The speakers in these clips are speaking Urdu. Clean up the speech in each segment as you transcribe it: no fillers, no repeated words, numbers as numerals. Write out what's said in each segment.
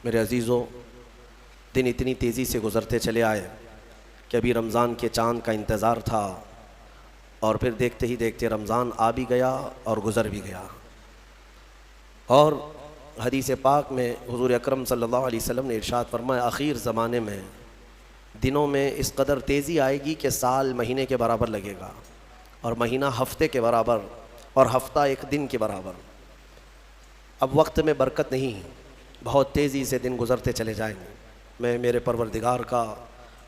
میرے عزیزوں، دن اتنی تیزی سے گزرتے چلے آئے کہ ابھی رمضان کے چاند کا انتظار تھا اور پھر دیکھتے ہی دیکھتے رمضان آ بھی گیا اور گزر بھی گیا۔ اور حدیث پاک میں حضور اکرم صلی اللہ علیہ وسلم نے ارشاد فرمایا، آخر زمانے میں دنوں میں اس قدر تیزی آئے گی کہ سال مہینے کے برابر لگے گا، اور مہینہ ہفتے کے برابر، اور ہفتہ ایک دن کے برابر۔ اب وقت میں برکت نہیں، بہت تیزی سے دن گزرتے چلے جائیں گے۔ میں میرے پروردگار کا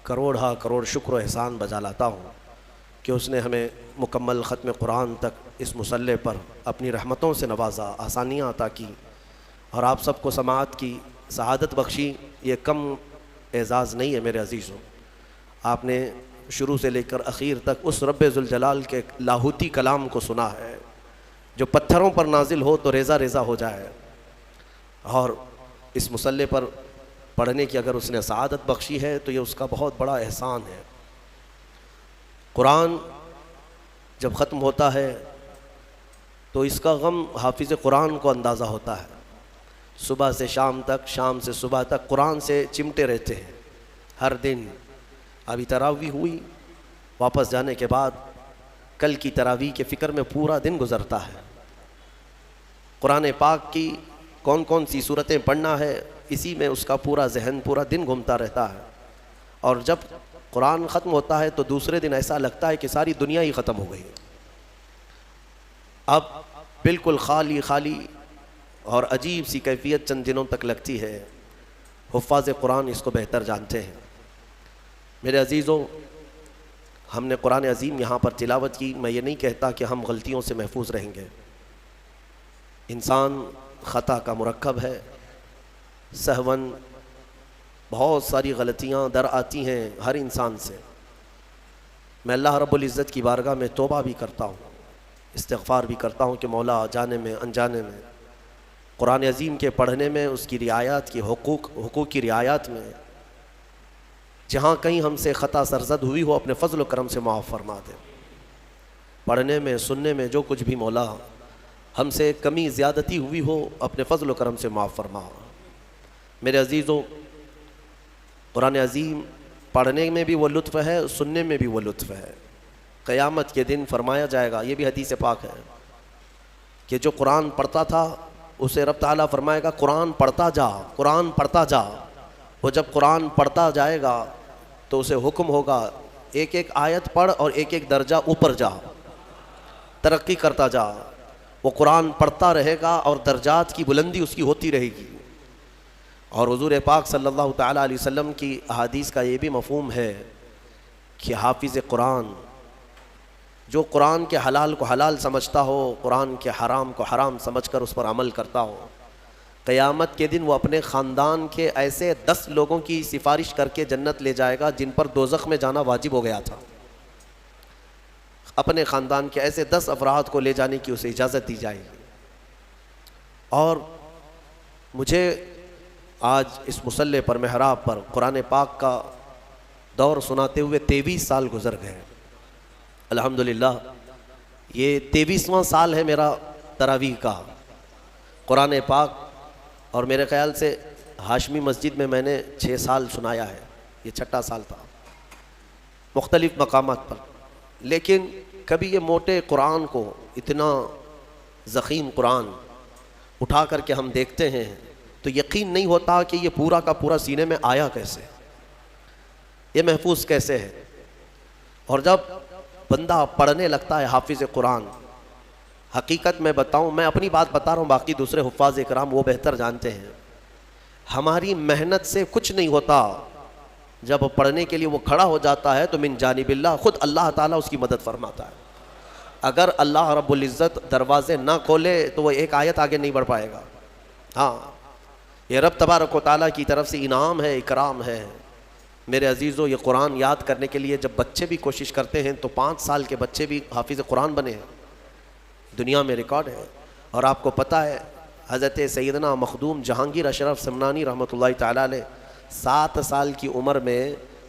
کروڑا کروڑ شکر و احسان بجا لاتا ہوں کہ اس نے ہمیں مکمل ختم قرآن تک اس مصلی پر اپنی رحمتوں سے نوازا، آسانیاں عطا کی، اور آپ سب کو سماعت کی سعادت بخشی۔ یہ کم اعزاز نہیں ہے میرے عزیزوں، آپ نے شروع سے لے کر اخیر تک اس رب ذوالجلال کے لاہوتی کلام کو سنا ہے جو پتھروں پر نازل ہو تو ریزہ ریزہ ہو جائے، اور اس مصلی پر پڑھنے کی اگر اس نے سعادت بخشی ہے تو یہ اس کا بہت بڑا احسان ہے۔ قرآن جب ختم ہوتا ہے تو اس کا غم حافظ قرآن کو اندازہ ہوتا ہے۔ صبح سے شام تک، شام سے صبح تک قرآن سے چمٹے رہتے ہیں ہر دن۔ ابھی تراویح ہوئی، واپس جانے کے بعد کل کی تراویح کے فکر میں پورا دن گزرتا ہے۔ قرآن پاک کی کون کون سی صورتیں پڑھنا ہے، اسی میں اس کا پورا ذہن پورا دن گھومتا رہتا ہے، اور جب قرآن ختم ہوتا ہے تو دوسرے دن ایسا لگتا ہے کہ ساری دنیا ہی ختم ہو گئی ہے۔ اب بالکل خالی خالی اور عجیب سی کیفیت چند دنوں تک لگتی ہے۔ حفاظ قرآن اس کو بہتر جانتے ہیں۔ میرے عزیزوں، ہم نے قرآن عظیم یہاں پر تلاوت کی، میں یہ نہیں کہتا کہ ہم غلطیوں سے محفوظ رہیں گے۔ انسان خطا کا مرکب ہے، سہون بہت ساری غلطیاں در آتی ہیں ہر انسان سے۔ میں اللہ رب العزت کی بارگاہ میں توبہ بھی کرتا ہوں، استغفار بھی کرتا ہوں کہ مولا جانے میں انجانے میں قرآن عظیم کے پڑھنے میں، اس کی رعایات کی حقوق کی رعایات میں جہاں کہیں ہم سے خطا سرزد ہوئی ہو اپنے فضل و کرم سے معاف فرما دے۔ پڑھنے میں، سننے میں جو کچھ بھی مولا ہم سے کمی زیادتی ہوئی ہو اپنے فضل و کرم سے معاف فرما۔ میرے عزیزوں، قرآن عظیم پڑھنے میں بھی وہ لطف ہے، سننے میں بھی وہ لطف ہے۔ قیامت کے دن فرمایا جائے گا، یہ بھی حدیث پاک ہے، کہ جو قرآن پڑھتا تھا اسے رب تعالیٰ فرمائے گا قرآن پڑھتا جا، قرآن پڑھتا جا۔ وہ جب قرآن پڑھتا جائے گا تو اسے حکم ہوگا ایک ایک آیت پڑھ اور ایک ایک درجہ اوپر جا، ترقی کرتا جا۔ وہ قرآن پڑھتا رہے گا اور درجات کی بلندی اس کی ہوتی رہے گی۔ اور حضور پاک صلی اللہ تعالیٰ علیہ وسلم کی احادیث کا یہ بھی مفہوم ہے کہ حافظ قرآن جو قرآن کے حلال کو حلال سمجھتا ہو، قرآن کے حرام کو حرام سمجھ کر اس پر عمل کرتا ہو، قیامت کے دن وہ اپنے خاندان کے ایسے 10 لوگوں کی سفارش کر کے جنت لے جائے گا جن پر دوزخ میں جانا واجب ہو گیا تھا۔ اپنے خاندان کے ایسے 10 افراد کو لے جانے کی اسے اجازت دی جائے گی۔ اور مجھے آج اس مصلی پر، محراب پر قرآن پاک کا دور سناتے ہوئے 23 سال گزر گئے۔ الحمدللہ یہ 23واں سال ہے میرا تراویح کا قرآن پاک، اور میرے خیال سے ہاشمی مسجد میں نے 6 سال سنایا ہے، یہ 6واں سال تھا مختلف مقامات پر۔ لیکن کبھی یہ موٹے قرآن کو، اتنا ضخیم قرآن اٹھا کر کے ہم دیکھتے ہیں تو یقین نہیں ہوتا کہ یہ پورا کا پورا سینے میں آیا کیسے، یہ محفوظ کیسے ہے۔ اور جب بندہ پڑھنے لگتا ہے حافظ قرآن، حقیقت میں بتاؤں، میں اپنی بات بتا رہا ہوں، باقی دوسرے حفاظ کرام وہ بہتر جانتے ہیں، ہماری محنت سے کچھ نہیں ہوتا۔ جب پڑھنے کے لیے وہ کھڑا ہو جاتا ہے تو من جانب اللہ، خود اللہ تعالیٰ اس کی مدد فرماتا ہے۔ اگر اللہ رب العزت دروازے نہ کھولے تو وہ ایک آیت آگے نہیں بڑھ پائے گا۔ ہاں، یہ رب تبارک و تعالیٰ کی طرف سے انعام ہے، اکرام ہے۔ میرے عزیزوں، یہ قرآن یاد کرنے کے لیے جب بچے بھی کوشش کرتے ہیں تو 5 سال کے بچے بھی حافظ قرآن بنے ہیں، دنیا میں ریکارڈ ہے۔ اور آپ کو پتہ ہے حضرت سیدنا مخدوم جہانگیر اشرف سمنانی رحمۃ اللہ تعالیٰ علیہ 7 سال کی عمر میں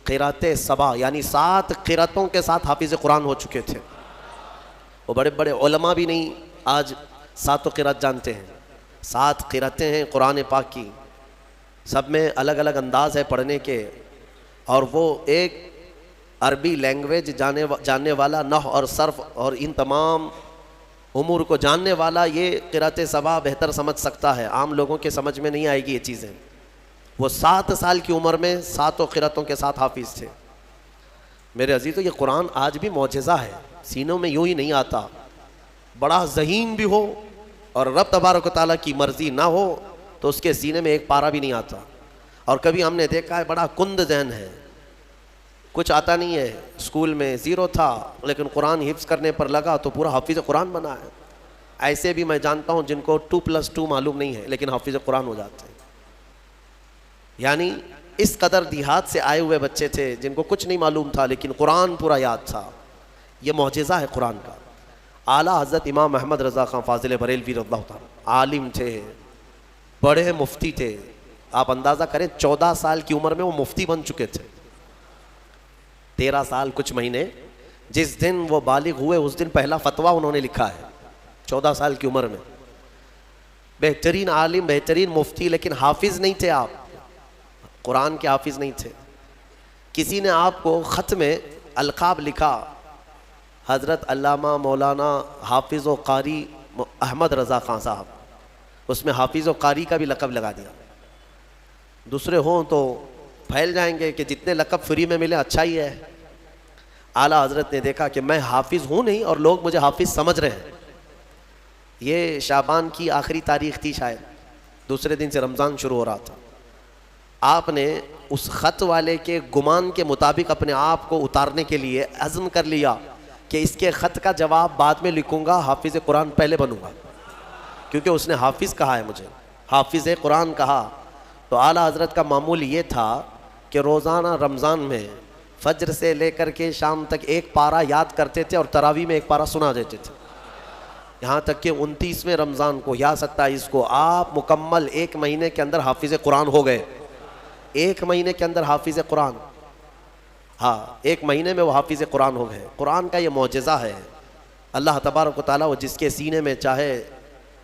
قرات سبع یعنی 7 قراتوں کے ساتھ حافظ قرآن ہو چکے تھے۔ وہ بڑے بڑے علماء بھی نہیں آج 7 قرات جانتے ہیں، 7 قراتیں ہیں قرآن پاک کی۔ سب میں الگ الگ انداز ہے پڑھنے کے، اور وہ ایک عربی لینگویج جاننے والا، نحو اور صرف اور ان تمام امور کو جاننے والا یہ قرأت سبا بہتر سمجھ سکتا ہے، عام لوگوں کے سمجھ میں نہیں آئے گی یہ چیزیں۔ وہ 7 سال کی عمر میں 7 قرأتوں کے ساتھ حافظ تھے۔ میرے عزیزو، یہ قرآن آج بھی معجزہ ہے، سینوں میں یوں ہی نہیں آتا، بڑا ذہین بھی ہو اور رب تبارک و تعالیٰ کی مرضی نہ ہو تو اس کے سینے میں ایک پارہ بھی نہیں آتا۔ اور کبھی ہم نے دیکھا ہے بڑا کند ذہن ہے، کچھ آتا نہیں ہے، اسکول میں 0 تھا لیکن قرآن حفظ کرنے پر لگا تو پورا حافظ قرآن بنا ہے۔ ایسے بھی میں جانتا ہوں جن کو 2+2 معلوم نہیں ہے لیکن حافظ قرآن ہو جاتے ہیں۔ یعنی اس قدر دیہات سے آئے ہوئے بچے تھے جن کو کچھ نہیں معلوم تھا لیکن قرآن پورا یاد تھا۔ یہ معجزہ ہے قرآن کا۔ اعلیٰ حضرت امام محمد رضا خان فاضل بریلوی رضی اللہ تعالیٰ عالم تھے، بڑے مفتی تھے۔ آپ اندازہ کریں 14 سال کی عمر میں وہ مفتی بن چکے تھے، 13 سال کچھ مہینے۔ جس دن وہ بالغ ہوئے اس دن پہلا فتویٰ انہوں نے لکھا ہے 14 سال کی عمر میں۔ بہترین عالم، بہترین مفتی، لیکن حافظ نہیں تھے، آپ قرآن کے حافظ نہیں تھے۔ کسی نے آپ کو خط میں القاب لکھا، حضرت علامہ مولانا حافظ و قاری احمد رضا خان صاحب، اس میں حافظ و قاری کا بھی لقب لگا دیا۔ دوسرے ہوں تو پھیل جائیں گے کہ جتنے لقب فری میں ملے اچھا ہی ہے۔ اعلیٰ حضرت نے دیکھا کہ میں حافظ ہوں نہیں اور لوگ مجھے حافظ سمجھ رہے ہیں۔ یہ شعبان کی آخری تاریخ تھی شاید، دوسرے دن سے رمضان شروع ہو رہا تھا۔ آپ نے اس خط والے کے گمان کے مطابق اپنے آپ کو اتارنے کے لیے عزم کر لیا کہ اس کے خط کا جواب بعد میں لکھوں گا، حافظ قرآن پہلے بنوں گا، کیونکہ اس نے حافظ کہا ہے مجھے، حافظ قرآن کہا۔ تو اعلیٰ حضرت کا معمول یہ تھا کہ روزانہ رمضان میں فجر سے لے کر کے شام تک ایک پارہ یاد کرتے تھے اور تراویح میں ایک پارہ سنا دیتے تھے، یہاں تک کہ 29ویں رمضان کو یا 27 کو آپ مکمل 1 مہینے کے اندر حافظ قرآن ہو گئے۔ 1 مہینے کے اندر حافظ قرآن، ہاں 1 مہینے میں وہ حافظ قرآن ہو گئے۔ قرآن کا یہ معجزہ ہے، اللہ تبارک و تعالیٰ وہ جس کے سینے میں چاہے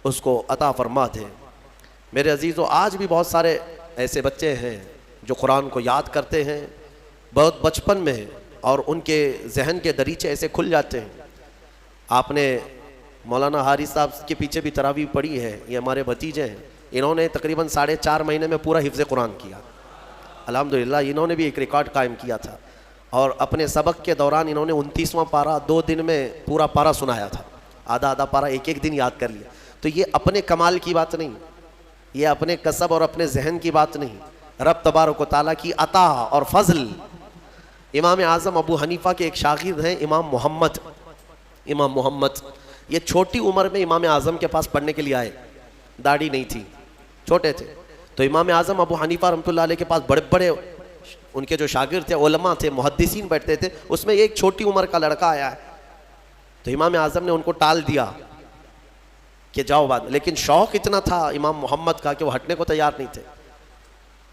اس کو عطا فرما دے۔ میرے عزیزو، آج بھی بہت سارے ایسے بچے ہیں جو قرآن کو یاد کرتے ہیں بہت بچپن میں، اور ان کے ذہن کے دریچے ایسے کھل جاتے ہیں۔ آپ نے مولانا حارث صاحب کے پیچھے بھی تراویح پڑھی ہے، یہ ہمارے بھتیجے ہیں، انہوں نے تقریباً 4.5 مہینے میں پورا حفظ قرآن کیا۔ الحمدللہ انہوں نے بھی ایک ریکارڈ قائم کیا تھا، اور اپنے سبق کے دوران انہوں نے 29واں پارہ 2 دن میں پورا پارہ سنایا تھا، آدھا پارہ ایک دن یاد کر لیا۔ تو یہ اپنے کمال کی بات نہیں، یہ اپنے کسب اور اپنے ذہن کی بات نہیں، رب تبارک و تعالیٰ کی عطا اور فضل۔ امام اعظم ابو حنیفہ کے ایک شاگرد ہیں امام محمد، یہ چھوٹی عمر میں امام اعظم کے پاس پڑھنے کے لیے آئے، داڑھی نہیں تھی، چھوٹے تھے۔ تو امام اعظم ابو حنیفہ رحمۃ اللہ علیہ کے پاس بڑے بڑے ان کے جو شاگرد تھے، علماء تھے، محدثین بیٹھتے تھے، اس میں ایک چھوٹی عمر کا لڑکا آیا ہے۔ تو امام اعظم نے ان کو ٹال دیا کہ جاؤ بعد، لیکن شوق اتنا تھا امام محمد کا کہ وہ ہٹنے کو تیار نہیں تھے۔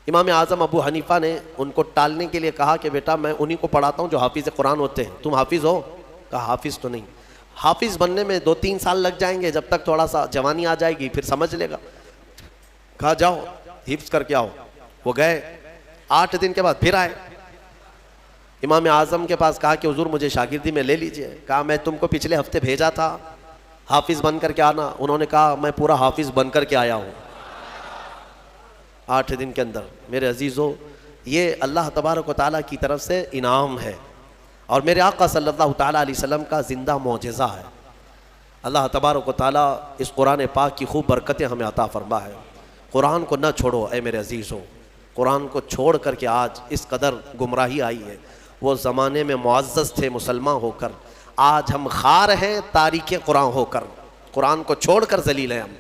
امام اعظم ابو حنیفہ نے ان کو ٹالنے کے لیے کہا کہ بیٹا میں انہی کو پڑھاتا ہوں جو حافظ قرآن ہوتے ہیں، تم حافظ ہو؟ کہا حافظ تو نہیں، حافظ بننے میں 2-3 سال لگ جائیں گے، جب تک تھوڑا سا جوانی آ جائے گی پھر سمجھ لے گا۔ کہا جاؤ حفظ کر کے آؤ۔ وہ گئے، 8 دن کے بعد پھر آئے امام اعظم کے پاس، کہا کہ حضور مجھے شاگردی میں لے لیجئے۔ کہا میں تم کو پچھلے ہفتے بھیجا تھا حافظ بن کر کے آنا، انہوں نے کہا میں پورا حافظ بن کر کے آیا ہوں 8 دن کے اندر۔ میرے عزیزو، یہ اللہ تبارک و تعالیٰ کی طرف سے انعام ہے، اور میرے آقا صلی اللہ تعالیٰ علیہ وسلم کا زندہ معجزہ ہے۔ اللہ تبارک و تعالیٰ اس قرآن پاک کی خوب برکتیں ہمیں عطا فرما ہے۔ قرآن کو نہ چھوڑو اے میرے عزیزو، قرآن کو چھوڑ کر کے آج اس قدر گمراہی آئی ہے۔ وہ زمانے میں معزز تھے مسلمان ہو کر، آج ہم خار ہیں تاریک قرآن ہو کر، قرآن کو چھوڑ کر ذلیل ہیں ہم۔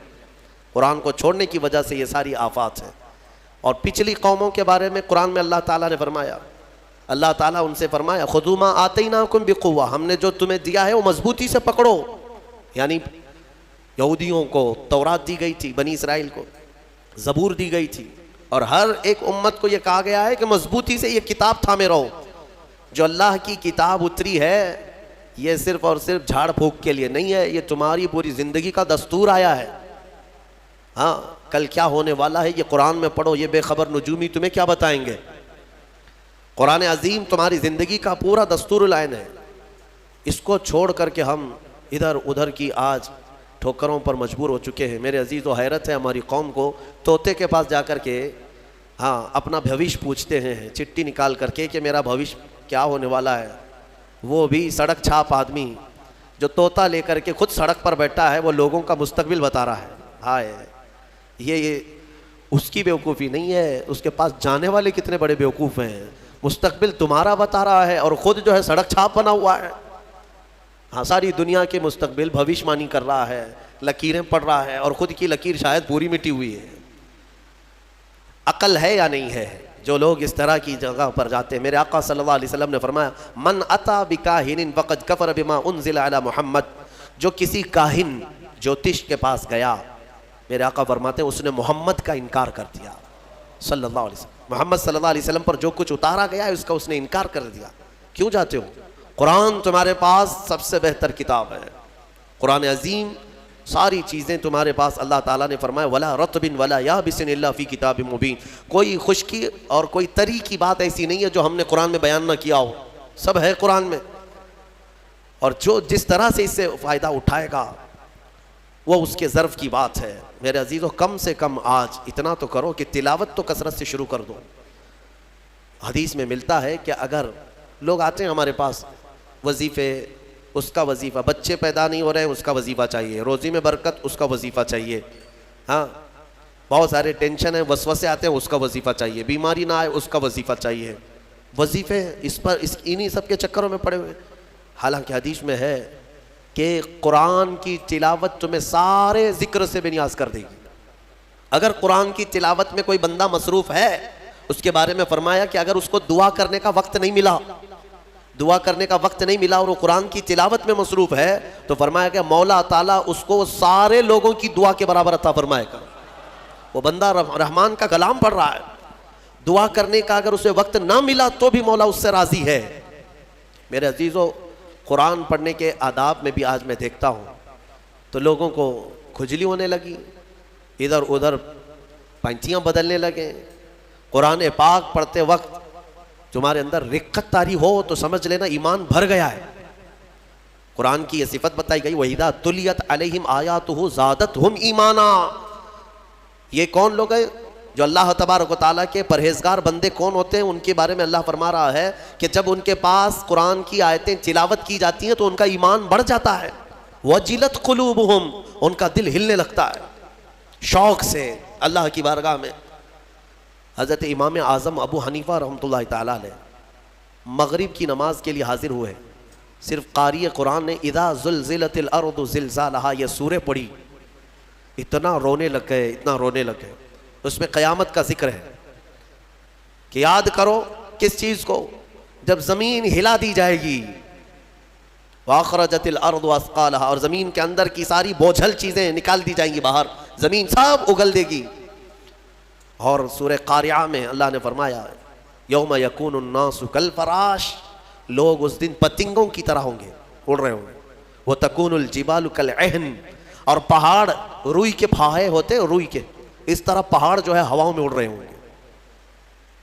قرآن کو چھوڑنے کی وجہ سے یہ ساری آفات ہیں۔ اور پچھلی قوموں کے بارے میں قرآن میں اللہ تعالیٰ نے فرمایا، اللہ تعالیٰ ان سے فرمایا خذوا ما آتیناکم بقوہ، ہم نے جو تمہیں دیا ہے وہ مضبوطی سے پکڑو۔ یعنی یہودیوں کو تورات دی گئی تھی، بنی اسرائیل کو زبور دی گئی تھی، اور ہر ایک امت کو یہ کہا گیا ہے کہ مضبوطی سے یہ کتاب تھامے رہو۔ جو اللہ کی کتاب اتری ہے یہ صرف اور صرف جھاڑ پھونک کے لیے نہیں ہے، یہ تمہاری پوری زندگی کا دستور آیا ہے۔ ہاں کل کیا ہونے والا ہے یہ قرآن میں پڑھو، یہ بے خبر نجومی تمہیں کیا بتائیں گے؟ قرآن عظیم تمہاری زندگی کا پورا دستور العین ہے. اس کو چھوڑ کر کے ہم ادھر ادھر کی آج ٹھوکروں پر مجبور ہو چکے ہیں. میرے عزیز و حیرت ہے ہماری قوم کو طوطے کے پاس جا کر کے اپنا بھوش پوچھتے ہیں چٹھی نکال کر کے کہ میرا بھوش کیا ہونے والا ہے. وہ بھی سڑک چھاپ آدمی جو طوطا لے کر کے خود سڑک پر بیٹھا ہے وہ لوگوں کا مستقبل بتا رہا ہے. ہائے، یہ اس کی بیوقوفی نہیں ہے، اس کے پاس جانے والے کتنے بڑے بیوقوف ہیں. مستقبل تمہارا بتا رہا ہے اور خود جو ہے سڑک چھاپ بنا ہوا ہے. ساری دنیا کے مستقبل بھوشوانی کر رہا ہے، لکیریں پڑھ رہا ہے اور خود کی لکیر شاید پوری مٹی ہوئی ہے. عقل ہے یا نہیں ہے جو لوگ اس طرح کی جگہ پر جاتے ہیں؟ میرے آقا صلی اللہ علیہ وسلم نے فرمایا من اتا بکاہن فقد کفر بما انزل علی محمد. جو کسی کاہن جوتش کے پاس گیا، میرے آقا فرماتے ہیں اس نے محمد کا انکار کر دیا صلی اللہ علیہ وسلم. محمد صلی اللہ علیہ وسلم پر جو کچھ اتارا گیا ہے اس کا اس نے انکار کر دیا. کیوں جاتے ہو؟ قرآن تمہارے پاس سب سے بہتر کتاب ہے. قرآن عظیم ساری چیزیں تمہارے پاس. اللہ تعالیٰ نے فرمایا ولا رطب ولا یابس الا فی کتاب مبین. کوئی خشکی اور کوئی تری کی بات ایسی نہیں ہے جو ہم نے قرآن میں بیان نہ کیا ہو، سب ہے قرآن میں. اور جو جس طرح سے اس سے فائدہ اٹھائے گا وہ اس کے ظرف کی بات ہے. میرے عزیزو کم سے کم آج اتنا تو کرو کہ تلاوت تو کثرت سے شروع کر دو. حدیث میں ملتا ہے کہ اگر لوگ آتے ہیں ہمارے پاس وظیفے، اس کا وظیفہ، بچے پیدا نہیں ہو رہے ہیں اس کا وظیفہ چاہیے، روزی میں برکت اس کا وظیفہ چاہیے، بہت سارے ٹینشن ہیں، وسوسے آتے ہیں اس کا وظیفہ چاہیے، بیماری نہ آئے اس کا وظیفہ چاہیے. وظیفے انہی سب کے چکروں میں پڑے ہوئے. حالانکہ حدیث میں ہے کہ قرآن کی تلاوت تمہیں سارے ذکر سے بے نیاز کر دے گی. اگر قرآن کی تلاوت میں کوئی بندہ مصروف ہے، اس کے بارے میں فرمایا کہ اگر اس کو دعا کرنے کا وقت نہیں ملا اور وہ قرآن کی تلاوت میں مصروف ہے تو فرمایا کہ مولا تعالیٰ اس کو سارے لوگوں کی دعا کے برابر عطا فرمائے گا. وہ بندہ رحمان کا کلام پڑھ رہا ہے، دعا کرنے کا اگر اسے وقت نہ ملا تو بھی مولا اس سے راضی ہے. میرے عزیزو قرآن پڑھنے کے آداب میں بھی آج میں دیکھتا ہوں تو لوگوں کو کھجلی ہونے لگی، ادھر ادھر پینتیاں بدلنے لگے. قرآن پاک پڑھتے وقت تمہارے اندر رقت طاری ہو تو سمجھ لینا ایمان بھر گیا ہے. قرآن کی یہ صفت بتائی گئی وَإِذَا تُلِيَتْ عَلَيْهِمْ آيَاتُهُ زَادَتْهُمْ ایمانا. یہ کون لوگ ہیں جو اللہ تبارک و تعالیٰ کے پرہیزگار بندے کون ہوتے ہیں؟ ان کے بارے میں اللہ فرما رہا ہے کہ جب ان کے پاس قرآن کی آیتیں تلاوت کی جاتی ہیں تو ان کا ایمان بڑھ جاتا ہے. وَجِلَتْ قُلُوبُهُمْ، ان کا دل ہلنے لگتا ہے شوق سے اللہ کی بارگاہ میں. حضرت امام اعظم ابو حنیفہ رحمۃ اللہ تعالیٰ علیہ مغرب کی نماز کے لیے حاضر ہوئے. صرف قاری قرآن نے اذا زلزلت الارض زلزالها یہ سورہ پڑھی، اتنا رونے لگ گئے. اس میں قیامت کا ذکر ہے کہ یاد کرو کس چیز کو؟ جب زمین ہلا دی جائے گی. وَأَخْرَجَتِ الْأَرْضُ أَثْقَالَهَا، اور زمین کے اندر کی ساری بوجھل چیزیں نکال دی جائیں گی باہر، زمین سب اگل دے گی. اور سورہ قاریعہ میں اللہ نے فرمایا یوم یکون الناس کالفراش، لوگ اس دن پتنگوں کی طرح ہوں گے، اڑ رہے ہوں گے. وَتَكُونُ الْجِبَالُ كَالْعِهْنِ، اور پہاڑ روئی کے پھاہے ہوتے ہیں، روئی کے اس طرح پہاڑ جو ہے ہواؤں میں اڑ رہے ہوں گے.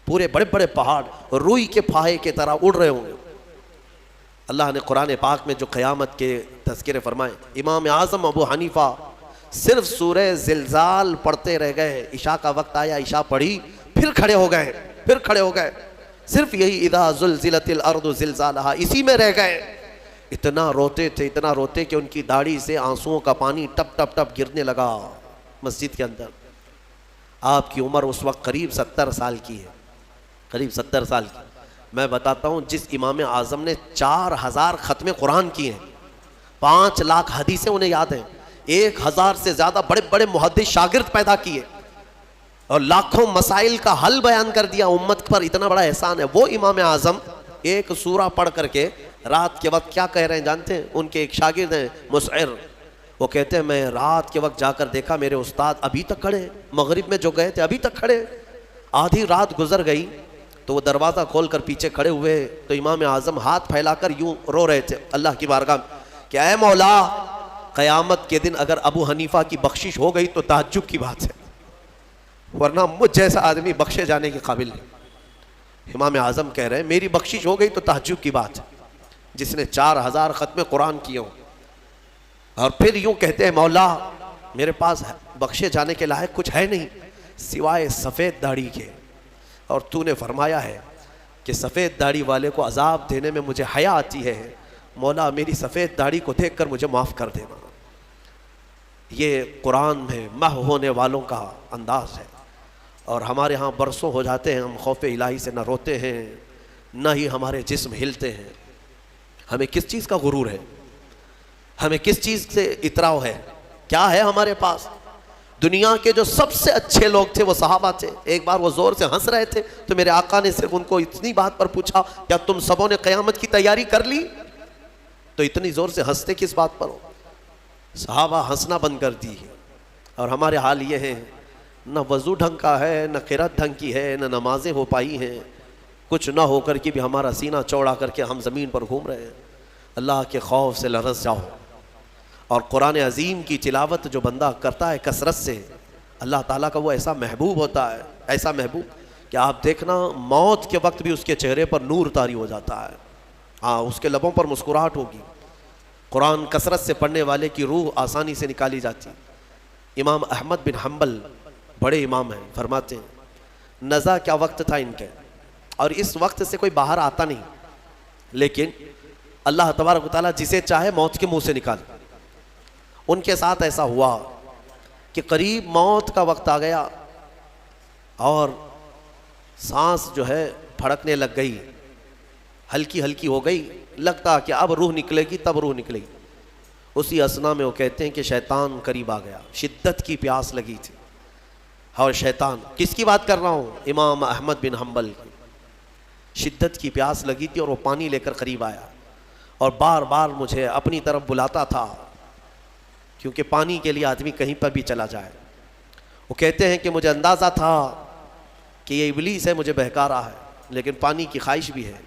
پورے بڑے بڑے پہاڑ روئی کے پھاہے کی طرح اڑ رہے ہوں گے. اللہ نے قرآن پاک میں جو قیامت کے تذکرے فرمائے، امام اعظم ابو حنیفہ صرف سورہ زلزال پڑھتے رہ گئے. عشاء کا وقت آیا، عشاء پڑھی، پھر کھڑے ہو گئے. صرف یہی اذا زلزلت الارض زلزالها اسی میں رہ گئے. اتنا روتے کہ ان کی داڑھی سے آنسوؤں کا پانی ٹپ ٹپ ٹپ گرنے لگا مسجد کے اندر. آپ کی عمر اس وقت قریب 70 سال کی ہے. میں بتاتا ہوں جس امام اعظم نے 4000 ختم قرآن کیے ہیں، 5 لاکھ حدیثیں انہیں یاد ہیں، 1000 سے زیادہ بڑے بڑے محدث شاگرد پیدا کیے اور لاکھوں مسائل کا حل بیان کر دیا. امت پر اتنا بڑا احسان ہے. وہ امام اعظم ایک سورہ پڑھ کر کے رات کے وقت کیا کہہ رہے ہیں جانتے ہیں؟ ان کے ایک شاگرد ہیں مسعر، وہ کہتے ہیں میں رات کے وقت جا کر دیکھا میرے استاد ابھی تک کھڑے، مغرب میں جو گئے تھے ابھی تک کھڑے. آدھی رات گزر گئی تو وہ دروازہ کھول کر پیچھے کھڑے ہوئے تو امام اعظم ہاتھ پھیلا کر یوں رو رہے تھے اللہ کی بارگاہ میں کہ اے مولا، قیامت کے دن اگر ابو حنیفہ کی بخشش ہو گئی تو تعجب کی بات ہے. ورنہ مجھ جیسا آدمی بخشے جانے کے قابل نہیں۔ امام اعظم کہہ رہے ہیں میری بخشش ہو گئی تو تعجب کی بات ہے، جس نے 4000 ختم قرآن کیے ہوں اور پھر یوں کہتے ہیں مولا میرے پاس بخشے جانے کے لائق کچھ ہے نہیں سوائے سفید داڑھی کے، اور تو نے فرمایا ہے کہ سفید داڑھی والے کو عذاب دینے میں مجھے حیا آتی ہے، مولا میری سفید داڑھی کو دیکھ کر مجھے معاف کر دینا۔ یہ قرآن میں محو ہونے والوں کا انداز ہے، اور ہمارے ہاں برسوں ہو جاتے ہیں ہم خوف الہی سے نہ روتے ہیں نہ ہی ہمارے جسم ہلتے ہیں۔ ہمیں کس چیز کا غرور ہے؟ ہمیں کس چیز سے اطراؤ ہے؟ کیا ہے ہمارے پاس؟ دنیا کے جو سب سے اچھے لوگ تھے وہ صحابہ تھے۔ ایک بار وہ زور سے ہنس رہے تھے تو میرے آقا نے صرف ان کو اتنی بات پر پوچھا کیا تم سبوں نے قیامت کی تیاری کر لی؟ تو اتنی زور سے ہنستے کس بات پر ہو؟ صحابہ ہنسنا بند کر دی ہے، اور ہمارے حال یہ ہے نہ وضو ڈھنگ کا ہے، نہ قرات ڈھنگ کی ہے، نہ نمازیں ہو پائی ہیں، کچھ نہ ہو کر کے بھی ہمارا سینہ چوڑا کر کے ہم زمین پر گھوم رہے ہیں۔ اللہ کے خوف سے لرز جاؤ، اور قرآن عظیم کی تلاوت جو بندہ کرتا ہے کثرت سے، اللہ تعالیٰ کا وہ ایسا محبوب ہوتا ہے، ایسا محبوب کہ آپ دیکھنا موت کے وقت بھی اس کے چہرے پر نور طاری ہو جاتا ہے، ہاں اس کے لبوں پر مسکراہٹ ہوگی۔ قرآن کثرت سے پڑھنے والے کی روح آسانی سے نکالی جاتی۔ امام احمد بن حنبل بڑے امام ہیں، فرماتے ہیں نزا کیا وقت تھا ان کے، اور اس وقت سے کوئی باہر آتا نہیں، لیکن اللہ تبارک و تعالیٰ جسے چاہے موت کے منہ سے نکال۔ ان کے ساتھ ایسا ہوا کہ قریب موت کا وقت آ گیا اور سانس جو ہے پھڑکنے لگ گئی، ہلکی ہلکی ہو گئی، لگتا کہ اب روح نکلے گی، تب روح نکلے گی۔ اسی اثنا میں وہ کہتے ہیں کہ شیطان قریب آ گیا، شدت کی پیاس لگی تھی، اور شیطان کس کی بات کر رہا ہوں؟ امام احمد بن حنبل کی شدت کی پیاس لگی تھی، اور وہ پانی لے کر قریب آیا اور بار بار مجھے اپنی طرف بلاتا تھا، کیونکہ پانی کے لیے آدمی کہیں پر بھی چلا جائے۔ وہ کہتے ہیں کہ مجھے اندازہ تھا کہ یہ ابلیس ہے مجھے بہکا رہا ہے، لیکن پانی کی خواہش بھی ہے۔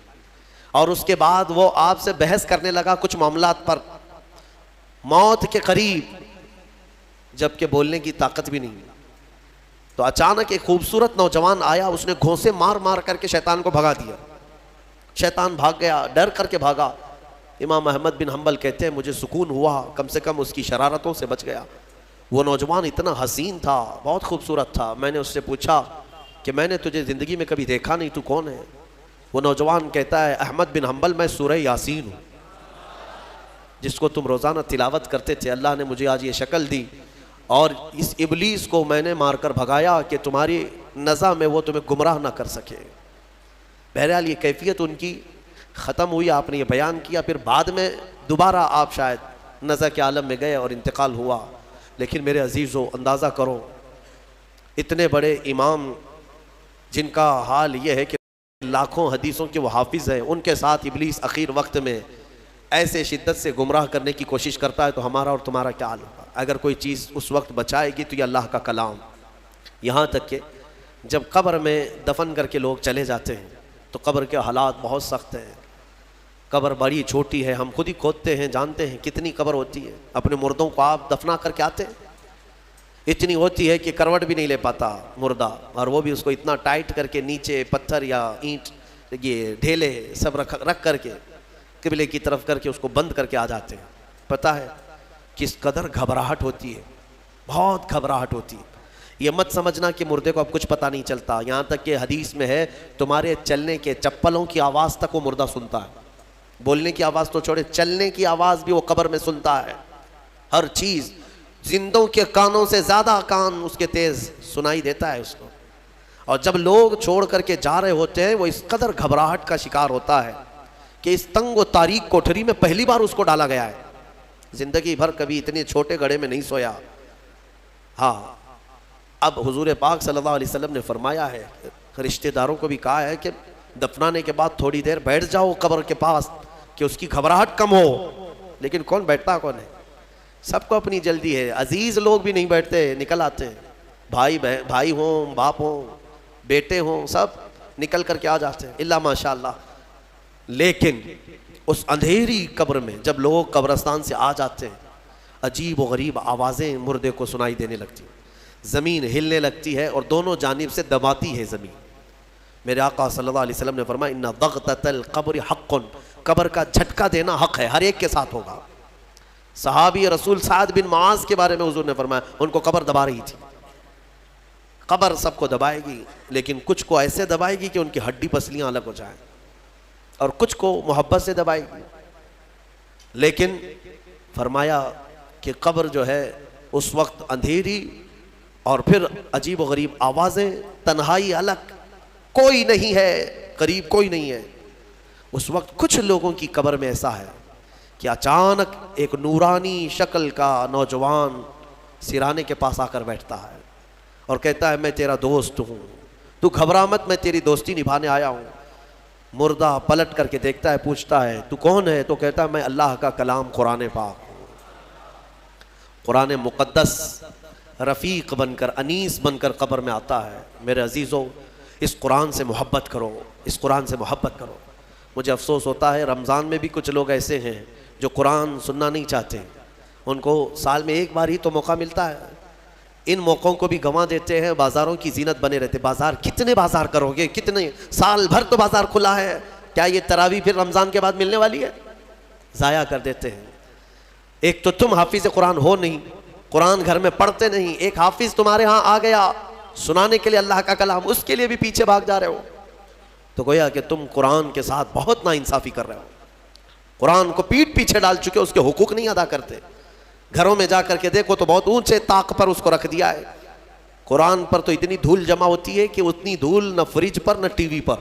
اور اس کے بعد وہ آپ سے بحث کرنے لگا کچھ معاملات پر، موت کے قریب، جبکہ بولنے کی طاقت بھی نہیں۔ تو اچانک ایک خوبصورت نوجوان آیا، اس نے گھونسے مار مار کر کے شیطان کو بھگا دیا۔ شیطان بھاگ گیا، ڈر کر کے بھاگا۔ امام احمد بن حنبل کہتے ہیں مجھے سکون ہوا، کم سے کم اس کی شرارتوں سے بچ گیا۔ وہ نوجوان اتنا حسین تھا، بہت خوبصورت تھا۔ میں نے اس سے پوچھا کہ میں نے تجھے زندگی میں کبھی دیکھا نہیں، تو کون ہے؟ وہ نوجوان کہتا ہے احمد بن حنبل میں سورہ یاسین ہوں، جس کو تم روزانہ تلاوت کرتے تھے۔ اللہ نے مجھے آج یہ شکل دی، اور اس ابلیس کو میں نے مار کر بھگایا کہ تمہاری نزا میں وہ تمہیں گمراہ نہ کر سکے۔ بہرحال یہ کیفیت ان کی ختم ہوئی، آپ نے یہ بیان کیا، پھر بعد میں دوبارہ آپ شاید نزا کے عالم میں گئے اور انتقال ہوا۔ لیکن میرے عزیزو اندازہ کرو، اتنے بڑے امام جن کا حال یہ ہے کہ لاکھوں حدیثوں کے وہ حافظ ہیں، ان کے ساتھ ابلیس اخیر وقت میں ایسے شدت سے گمراہ کرنے کی کوشش کرتا ہے، تو ہمارا اور تمہارا کیا حال ہوگا؟ اگر کوئی چیز اس وقت بچائے گی تو یہ اللہ کا کلام۔ یہاں تک کہ جب قبر میں دفن کر کے لوگ چلے جاتے ہیں تو قبر کے حالات بہت سخت ہیں۔ قبر بڑی چھوٹی ہے، ہم خود ہی کھودتے ہیں، جانتے ہیں کتنی قبر ہوتی ہے۔ اپنے مردوں کو آپ دفنا کر کے آتے ہیں، اتنی ہوتی ہے کہ کروٹ بھی نہیں لے پاتا مردہ، اور وہ بھی اس کو اتنا ٹائٹ کر کے نیچے پتھر یا اینٹ یہ ڈھیلے سب رکھ کر کے قبلے کی طرف کر کے اس کو بند کر کے آ جاتے ہیں۔ پتہ ہے کس قدر گھبراہٹ ہوتی ہے، بہت گھبراہٹ ہوتی ہے۔ یہ مت سمجھنا کہ مردے کو اب کچھ پتہ نہیں چلتا، یہاں تک کہ حدیث میں ہے تمہارے چلنے کے چپلوں کی آواز تک وہ مردہ سنتا ہے۔ بولنے کی آواز تو چھوڑے، چلنے کی آواز بھی وہ قبر میں سنتا ہے۔ ہر چیز زندوں کے کانوں سے زیادہ کان اس کے تیز سنائی دیتا ہے اس کو۔ اور جب لوگ چھوڑ کر کے جا رہے ہوتے ہیں وہ اس قدر گھبراہٹ کا شکار ہوتا ہے کہ اس تنگ و تاریک کوٹھری میں پہلی بار اس کو ڈالا گیا ہے، زندگی بھر کبھی اتنے چھوٹے گڑھے میں نہیں سویا۔ ہاں اب حضور پاک صلی اللہ علیہ وسلم نے فرمایا ہے، رشتہ داروں کو بھی کہا ہے کہ دفنانے کے بعد تھوڑی دیر بیٹھ جاؤ قبر کے پاس کہ اس کی گھبراہٹ کم ہو۔ لیکن کون بیٹھتا کون ہے؟ سب کو اپنی جلدی ہے، عزیز لوگ بھی نہیں بیٹھتے، نکل آتے ہیں، بھائی ہوں، باپ ہوں، بیٹے ہوں، سب نکل کر کے آ جاتے ہیں الا ماشاء اللہ۔ لیکن اس اندھیری قبر میں جب لوگ قبرستان سے آ جاتے ہیں، عجیب و غریب آوازیں مردے کو سنائی دینے لگتی ہیں۔ زمین ہلنے لگتی ہے اور دونوں جانب سے دباتی ہے زمین. میرے آقا صلی اللہ علیہ وسلم نے فرمایا ان ضغطۃ القبر حق، قبر کا جھٹکا دینا حق ہے، ہر ایک کے ساتھ ہوگا. صحابی رسول سعد بن معاذ کے بارے میں حضور نے فرمایا ان کو قبر دبا رہی تھی. قبر سب کو دبائے گی، لیکن کچھ کو ایسے دبائے گی کہ ان کی ہڈی پسلیاں الگ ہو جائیں، اور کچھ کو محبت سے دبائے گی. لیکن فرمایا کہ قبر جو ہے اس وقت اندھیری اور پھر عجیب و غریب آوازیں، تنہائی الگ، کوئی نہیں ہے قریب، کوئی نہیں ہے. اس وقت کچھ لوگوں کی قبر میں ایسا ہے کہ اچانک ایک نورانی شکل کا نوجوان سرانے کے پاس آ کر بیٹھتا ہے اور کہتا ہے میں تیرا دوست ہوں، تو گھبرا مت، میں تیری دوستی نبھانے آیا ہوں. مردہ پلٹ کر کے دیکھتا ہے، پوچھتا ہے تو کون ہے؟ تو کہتا ہے میں اللہ کا کلام قرآن پاک ہوں. قرآن مقدس رفیق بن کر، انیس بن کر قبر میں آتا ہے. میرے عزیزو، اس قرآن سے محبت کرو، اس قرآن سے محبت کرو. مجھے افسوس ہوتا ہے رمضان میں بھی کچھ لوگ ایسے ہیں جو قرآن سننا نہیں چاہتے. ان کو سال میں ایک بار ہی تو موقع ملتا ہے، ان موقعوں کو بھی گنوا دیتے ہیں. بازاروں کی زینت بنے رہتے. بازار کتنے بازار کرو گے؟ کتنے؟ سال بھر تو بازار کھلا ہے، کیا یہ تراویح پھر رمضان کے بعد ملنے والی ہے؟ ضائع کر دیتے ہیں. ایک تو تم حافظ قرآن ہو نہیں، قرآن گھر میں پڑھتے نہیں. ایک حافظ تمہارے ہاں آ گیا سنانے کے لیے اللہ کا کلام، اس کے لیے بھی پیچھے بھاگ جا رہے ہو. تو گویا کہ تم قرآن کے ساتھ بہت ناانصافی کر رہے ہو. قرآن کو پیٹھ پیچھے ڈال چکے، اس کے حقوق نہیں ادا کرتے. گھروں میں جا کر کے دیکھو تو بہت اونچے طاق پر اس کو رکھ دیا ہے. قرآن پر تو اتنی دھول جمع ہوتی ہے کہ اتنی دھول نہ فریج پر نہ ٹی وی پر.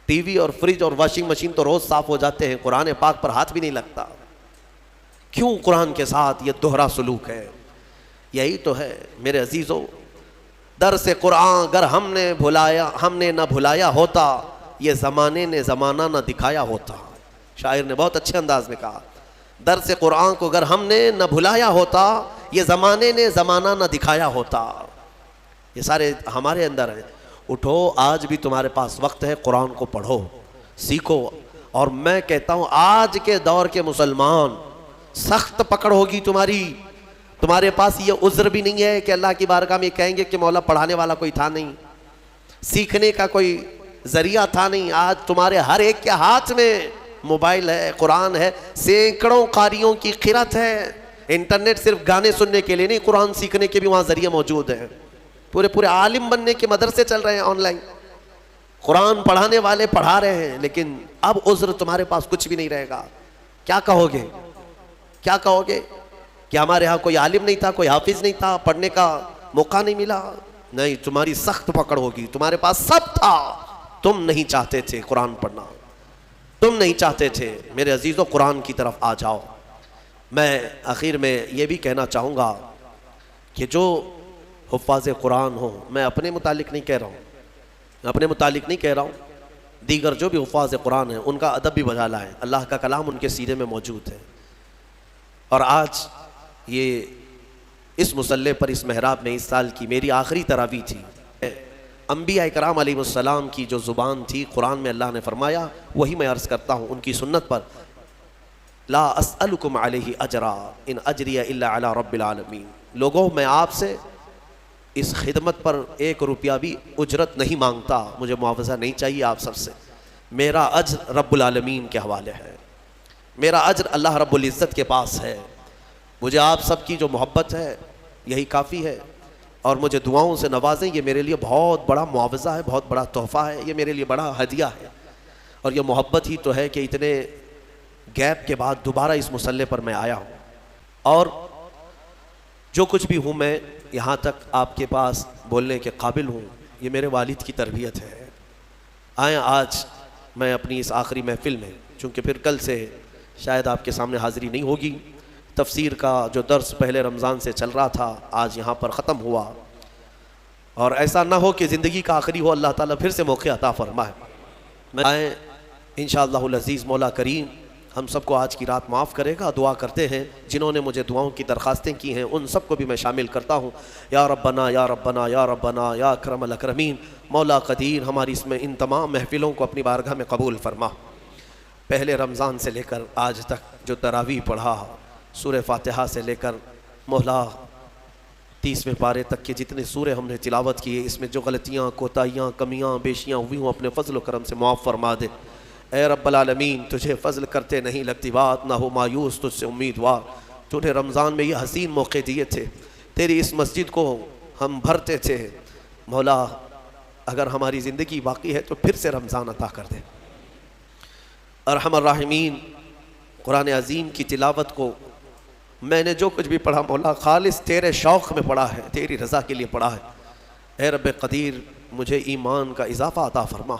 ٹی وی اور فریج اور واشنگ مشین تو روز صاف ہو جاتے ہیں، قرآن پاک پر ہاتھ بھی نہیں لگتا. کیوں قرآن کے ساتھ یہ دوہرا سلوک ہے؟ یہی تو ہے میرے عزیزو. درس قرآن اگر ہم نے نہ بھلایا ہوتا، یہ زمانے نے زمانہ نہ دکھایا ہوتا. شاعر نے بہت اچھے انداز میں کہا، درس قرآن کو اگر ہم نے نہ بھلایا ہوتا، یہ زمانے نے زمانہ نہ دکھایا ہوتا. یہ سارے ہمارے اندر ہیں. اٹھو، آج بھی تمہارے پاس وقت ہے، قرآن کو پڑھو، سیکھو. اور میں کہتا ہوں آج کے دور کے مسلمان، سخت پکڑ ہوگی تمہارے پاس یہ عذر بھی نہیں ہے کہ اللہ کی بارگاہ میں کہیں گے کہ مولا پڑھانے والا کوئی تھا نہیں، سیکھنے کا کوئی ذریعہ تھا نہیں. آج تمہارے ہر ایک کے ہاتھ میں موبائل ہے، قرآن ہے، سینکڑوں قاریوں کی قرت ہے. انٹرنیٹ صرف گانے سننے کے لیے نہیں، قرآن سیکھنے کے بھی وہاں ذریعے موجود ہیں. پورے عالم بننے کے مدرسے چل رہے ہیں آن لائن. قرآن پڑھانے والے پڑھا رہے ہیں. لیکن اب عذر تمہارے پاس کچھ بھی نہیں رہے گا. کیا کہو گے؟ کیا کہو گے کہ ہمارے ہاں کوئی عالم نہیں تھا، کوئی حافظ نہیں تھا، پڑھنے کا موقع نہیں ملا؟ نہیں، تمہاری سخت پکڑ ہوگی. تمہارے پاس سب تھا، تم نہیں چاہتے تھے قرآن پڑھنا، تم نہیں چاہتے تھے. میرے عزیزو، قرآن کی طرف آ جاؤ. میں آخر میں یہ بھی کہنا چاہوں گا کہ جو حفاظ قرآن ہوں، میں اپنے متعلق نہیں کہہ رہا ہوں، دیگر جو بھی حفاظ قرآن ہیں ان کا ادب بھی بجا لائیں. اللہ کا کلام ان کے سینے میں موجود ہے. اور آج یہ اس مصلی پر، اس محراب میں اس سال کی میری آخری تراویح تھی. انبیاء اکرام علیہ السلام کی جو زبان تھی، قرآن میں اللہ نے فرمایا، وہی میں عرض کرتا ہوں ان کی سنت پر. لا اسألکم علیہ اجرا ان اجری الا علی رب العالمین. لوگوں، میں آپ سے اس خدمت پر 1 روپیہ بھی اجرت نہیں مانگتا، مجھے معاوضہ نہیں چاہیے آپ سب سے. میرا اجر رب العالمین کے حوالے ہے، میرا اجر اللہ رب العزت کے پاس ہے. مجھے آپ سب کی جو محبت ہے یہی کافی ہے. اور مجھے دعاؤں سے نوازیں، یہ میرے لیے بہت بڑا معاوضہ ہے، بہت بڑا تحفہ ہے، یہ میرے لیے بڑا ہدیہ ہے. اور یہ محبت ہی تو ہے کہ اتنے گیپ کے بعد دوبارہ اس مصلی پر میں آیا ہوں. اور جو کچھ بھی ہوں، میں یہاں تک آپ کے پاس بولنے کے قابل ہوں، یہ میرے والد کی تربیت ہے. آئیں آج میں اپنی اس آخری محفل میں، چونکہ پھر کل سے شاید آپ کے سامنے حاضری نہیں ہوگی، تفسیر کا جو درس پہلے رمضان سے چل رہا تھا آج یہاں پر ختم ہوا. اور ایسا نہ ہو کہ زندگی کا آخری ہو، اللہ تعالیٰ پھر سے موقع عطا فرمائے. آئیں انشاءاللہ العزیز، مولا کریم ہم سب کو آج کی رات معاف کرے گا. دعا کرتے ہیں جنہوں نے مجھے دعاؤں کی درخواستیں کی ہیں ان سب کو بھی میں شامل کرتا ہوں. یا ربنا یا ربنا یا ربنا یا اکرم الاکرمین. مولا قدیر ہماری اس میں ان تمام محفلوں کو اپنی بارگاہ میں قبول فرما. پہلے رمضان سے لے کر آج تک جو تراویح پڑھا، سورہ فاتحہ سے لے کر مولا 30ویں پارے تک کے جتنے سورے ہم نے تلاوت کیے، اس میں جو غلطیاں، کوتاہیاں، کمیاں، بیشیاں ہوئی ہوں اپنے فضل و کرم سے معاف فرما دے۔ اے رب العالمین، تجھے فضل کرتے نہیں لگتی بات، نہ ہو مایوس تجھ سے امیدوار۔ تو نے رمضان میں یہ حسین موقع دیے تھے، تیری اس مسجد کو ہم بھرتے تھے، مولا اگر ہماری زندگی باقی ہے تو پھر سے رمضان عطا کر دے۔ ارحم الراحمین، قرآن عظیم کی تلاوت کو میں نے جو کچھ بھی پڑھا مولا خالص تیرے شوق میں پڑھا ہے، تیری رضا کے لیے پڑھا ہے۔ اے رب قدیر، مجھے ایمان کا اضافہ عطا فرما،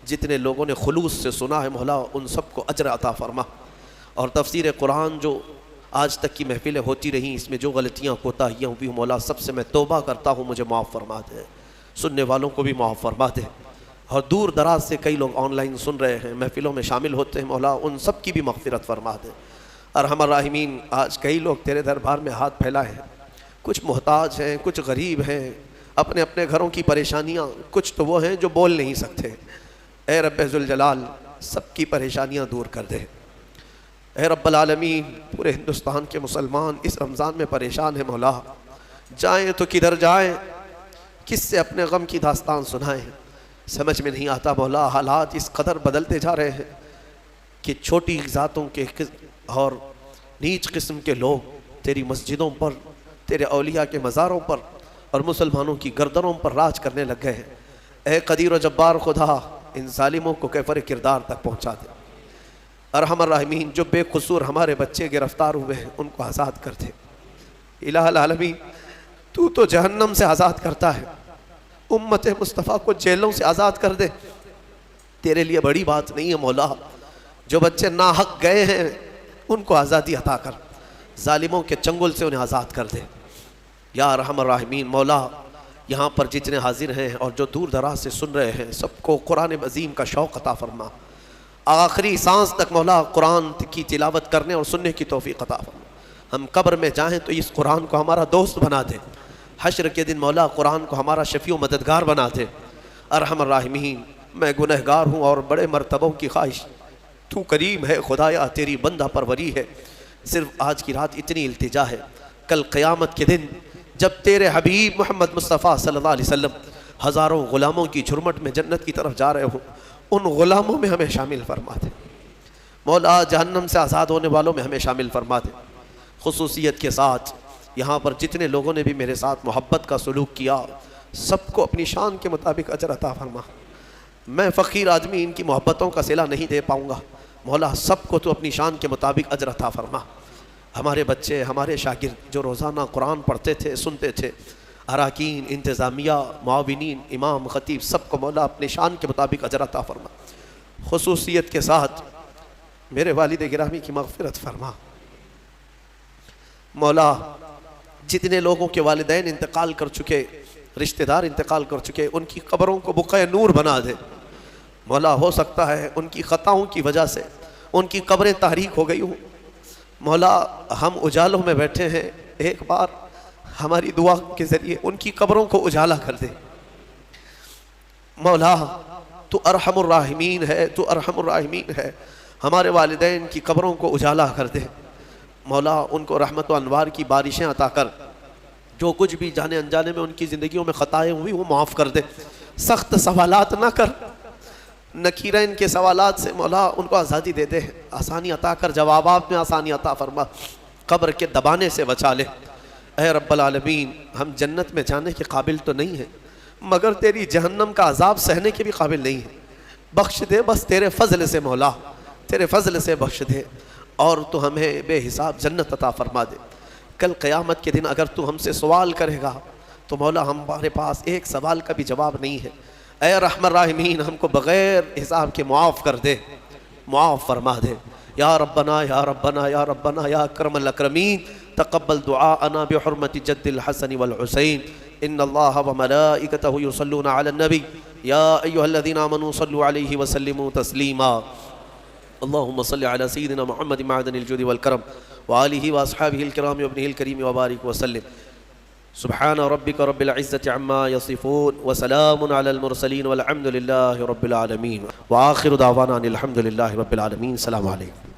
جتنے لوگوں نے خلوص سے سنا ہے مولا ان سب کو اجر عطا فرما، اور تفسیر قرآن جو آج تک کی محفلیں ہوتی رہیں اس میں جو غلطیاں کوتاہیاں ہوئی ہوں مولا سب سے میں توبہ کرتا ہوں، مجھے معاف فرما دے، سننے والوں کو بھی معاف فرما دے، اور دور دراز سے کئی لوگ آن لائن سن رہے ہیں، محفلوں میں شامل ہوتے ہیں مولا ان سب کی بھی مغفرت فرما دے۔ ارحم الراحمین، آج کئی لوگ تیرے دربار میں ہاتھ پھیلائے ہیں، کچھ محتاج ہیں، کچھ غریب ہیں، اپنے اپنے گھروں کی پریشانیاں، کچھ تو وہ ہیں جو بول نہیں سکتے۔ اے رب ذوالجلال، سب کی پریشانیاں دور کر دے۔ اے رب العالمین، پورے ہندوستان کے مسلمان اس رمضان میں پریشان ہیں مولا، جائیں تو کدھر جائیں، کس سے اپنے غم کی داستان سنائیں، سمجھ میں نہیں آتا مولا۔ حالات اس قدر بدلتے جا رہے ہیں کہ چھوٹی ذاتوں کے اور نیچ قسم کے لوگ تیری مسجدوں پر، تیرے اولیاء کے مزاروں پر اور مسلمانوں کی گردنوں پر راج کرنے لگ گئے ہیں۔ اے قدیر و جبار خدا، ان ظالموں کو کیفر کردار تک پہنچا دے۔ ارحم الراحمین، جو بے قصور ہمارے بچے گرفتار ہوئے ہیں ان کو آزاد کر دے۔ الہ العالمین، تو جہنم سے آزاد کرتا ہے، امت مصطفیٰ کو جیلوں سے آزاد کر دے، تیرے لیے بڑی بات نہیں ہے مولا۔ جو بچے ناحق گئے ہیں ان کو آزادی عطا کر، ظالموں کے چنگل سے انہیں آزاد کر دے یا ارحم الراحمین۔ مولا یہاں پر جتنے حاضر ہیں اور جو دور دراز سے سن رہے ہیں سب کو قرآن عظیم کا شوق عطا فرما، آخری سانس تک مولا قرآن کی تلاوت کرنے اور سننے کی توفیق عطا فرما۔ ہم قبر میں جائیں تو اس قرآن کو ہمارا دوست بنا دے، حشر کے دن مولا قرآن کو ہمارا شفیع و مددگار بنا دے۔ ارحم الراحمین، میں گنہگار ہوں اور بڑے مرتبوں کی خواہش، تو کریم ہے خدایا، تیری بندہ پروری ہے، صرف آج کی رات اتنی التجا ہے، کل قیامت کے دن جب تیرے حبیب محمد مصطفیٰ صلی اللہ علیہ وسلم ہزاروں غلاموں کی جھرمٹ میں جنت کی طرف جا رہے ہوں، ان غلاموں میں ہمیں شامل فرما دے مولا، جہنم سے آزاد ہونے والوں میں ہمیں شامل فرما دے۔ خصوصیت کے ساتھ یہاں پر جتنے لوگوں نے بھی میرے ساتھ محبت کا سلوک کیا سب کو اپنی شان کے مطابق اجر عطا فرما۔ میں فقیر آدمی ان کی محبتوں کا صلہ نہیں دے پاؤں گا مولا، سب کو تو اپنی شان کے مطابق اجر عطا فرما۔ ہمارے بچے، ہمارے شاگرد جو روزانہ قرآن پڑھتے تھے، سنتے تھے، اراکین، انتظامیہ، معاونین، امام، خطیب، سب کو مولا اپنی شان کے مطابق اجر عطا فرما۔ خصوصیت کے ساتھ میرے والد گرامی کی مغفرت فرما مولا، جتنے لوگوں کے والدین انتقال کر چکے، رشتہ دار انتقال کر چکے، ان کی قبروں کو بقعہ نور بنا دے مولا۔ ہو سکتا ہے ان کی خطاؤں کی وجہ سے ان کی قبریں تاریک ہو گئی ہوں مولا، ہم اجالوں میں بیٹھے ہیں، ایک بار ہماری دعا کے ذریعے ان کی قبروں کو اجالا کر دے مولا۔ تو ارحم الراحمین ہے، تو ارحم الراحمین ہے، ہمارے والدین کی قبروں کو اجالا کر دے مولا، ان کو رحمت و انوار کی بارشیں عطا کر، جو کچھ بھی جانے انجانے میں ان کی زندگیوں میں خطائیں ہوئی وہ معاف کر دے، سخت سوالات نہ کر، نکیرین کے سوالات سے مولا ان کو آزادی دے دے، آسانی عطا کر، جوابات میں آسانی عطا فرما، قبر کے دبانے سے بچا لے۔ اے رب العالمین، ہم جنت میں جانے کے قابل تو نہیں ہیں مگر تیری جہنم کا عذاب سہنے کے بھی قابل نہیں ہیں، بخش دے بس تیرے فضل سے مولا، تیرے فضل سے بخش دے، اور تو ہمیں بے حساب جنت عطا فرما دے۔ کل قیامت کے دن اگر تو ہم سے سوال کرے گا تو مولا ہمارے پاس ایک سوال کا بھی جواب نہیں ہے۔ اے رحم الراحمین، ہم کو بغیر حساب کے معاف کر دے، معاف فرما دے یا ربنا یا ربنا یا ربنا یا اکرم الاکرمین، تقبل دعاءنا بحرمت جد الحسن والحسین، ان اللہ وملائکتہ یصلون علی النبی یا ایہا الذین آمنوا صلوا علیہ وسلموا تسلیما، اللہم صل علی سیدنا محمد معدن الجود والکرم وآلہ واصحابہ الکرام وابنہ الکریم وبارک وسلم۔ سبحان ربک رب العزة عما يصفون وسلام على المرسلين والحمد لله رب العالمين وآخر دعوانا ان الحمد لله رب العالمين۔ السلام علیکم۔